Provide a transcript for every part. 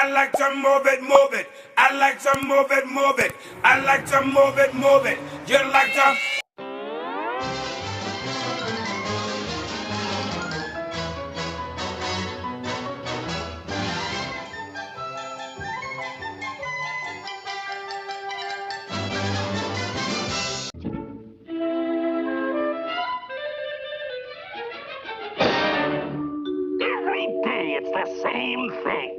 I like to move it, move it. I like to move it, move it. I like to move it, move it. You like to. Every day it's the same thing.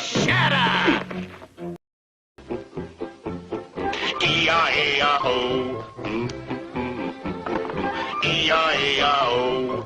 Shut up! Shut up! E-I-E-I-O. E-I-E-I-O.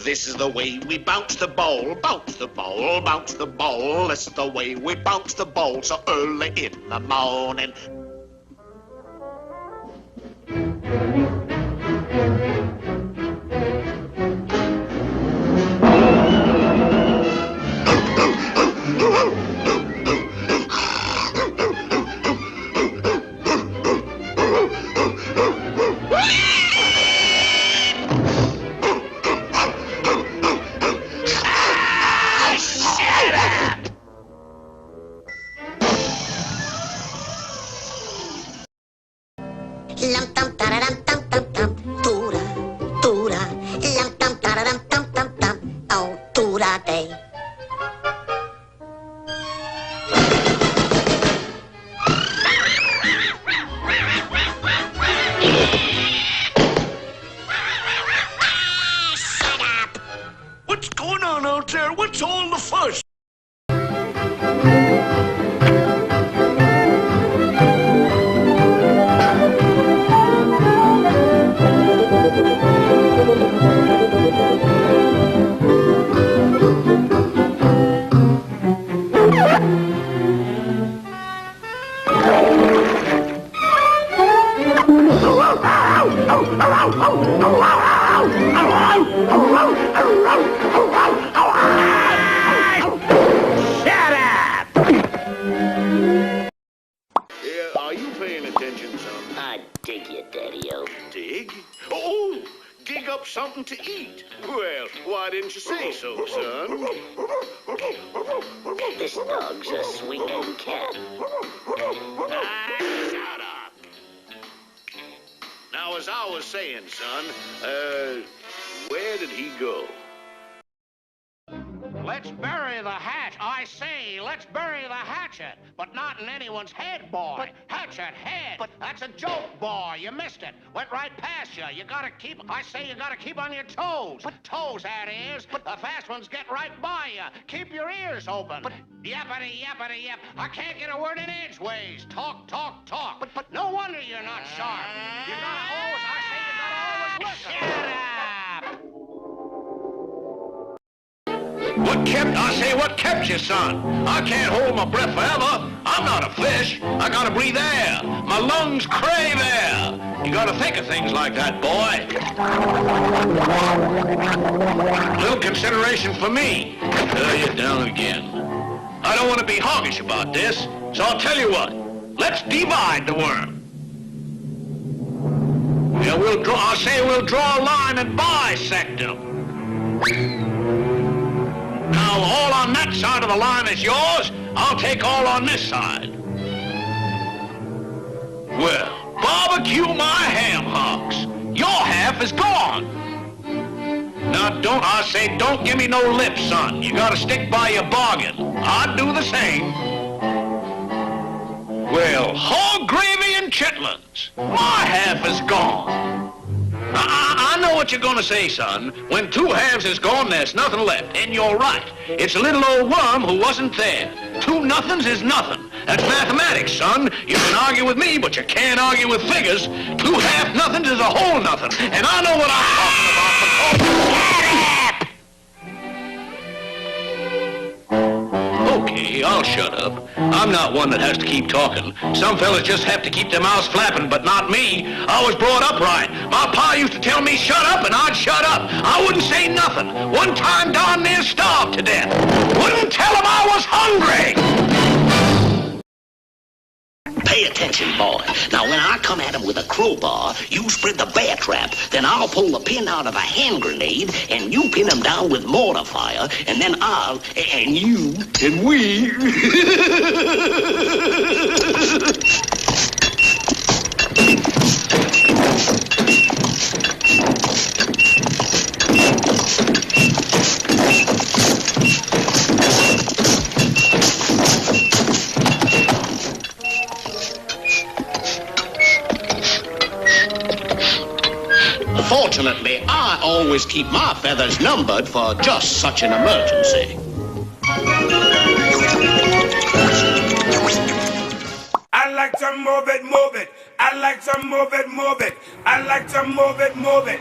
This is the way we bounce the ball, bounce the ball, bounce the ball. This is the way we bounce the ball so early in the morning. Lam tam tararam tam tam tam, tura, tura. Lam tam tararam tam tam tam, oh tura day. Shut up! What's going on out there? What's all the fuss? Shut up! Yeah, are you paying attention, son? I dig you, Daddy-o. Dig? Oh, dig up something to eat. Well, why didn't you say so, son? This dog's a swinging cat. Shut up. Now, as I was saying, son, where did he go? Let's bury the hatch. I say, let's bury the hatchet. But not in anyone's head, boy. Hatchet, head. That's a joke, boy. You missed it. Went right past you. You gotta keep, I say you gotta keep on your toes. Toes, that is. The fast ones get right by you. Keep your ears open. Yappity, yappity, yap. I can't get a word in edgeways. Talk, talk, talk. But no wonder you're not sharp. You gotta always, I say you gotta always listen. Shut up! What kept you, son? I can't hold my breath forever. I'm not a fish. I gotta breathe air. My lungs crave air. You gotta think of things like that, boy. Little consideration for me. You're down again. I don't want to be hoggish about this, so I'll tell you what. Let's divide the worm. Yeah, I say we'll draw a line and bisect them. Now, all on that side of the line is yours. I'll take all on this side. Well, barbecue my ham hocks. Your half is gone. Now, don't give me no lip, son. You gotta stick by your bargain. I'd do the same. Well, hog gravy and chitlins. My half is gone. I know what you're gonna say, son. When two halves is gone, there's nothing left. And you're right. It's a little old worm who wasn't there. Two nothings is nothing. That's mathematics, son. You can argue with me, but you can't argue with figures. Two half nothings is a whole nothing. And I know what I'm talking about because... Okay, I'll shut up. I'm not one that has to keep talking. Some fellas just have to keep their mouths flapping, but not me. I was brought up right. My pa used to tell me shut up, and I'd shut up. I wouldn't say nothing. One time darn near starved to death. Wouldn't tell him I was hungry. Pay attention, boy. Now, when I come at him with a crowbar, you spread the bear trap, then I'll pull the pin out of a hand grenade, and you pin him down with mortar fire, and then I'll, and you, and we... Fortunately, I always keep my feathers numbered for just such an emergency. I like to move it, move it. I like to move it, move it. I like to move it, move it.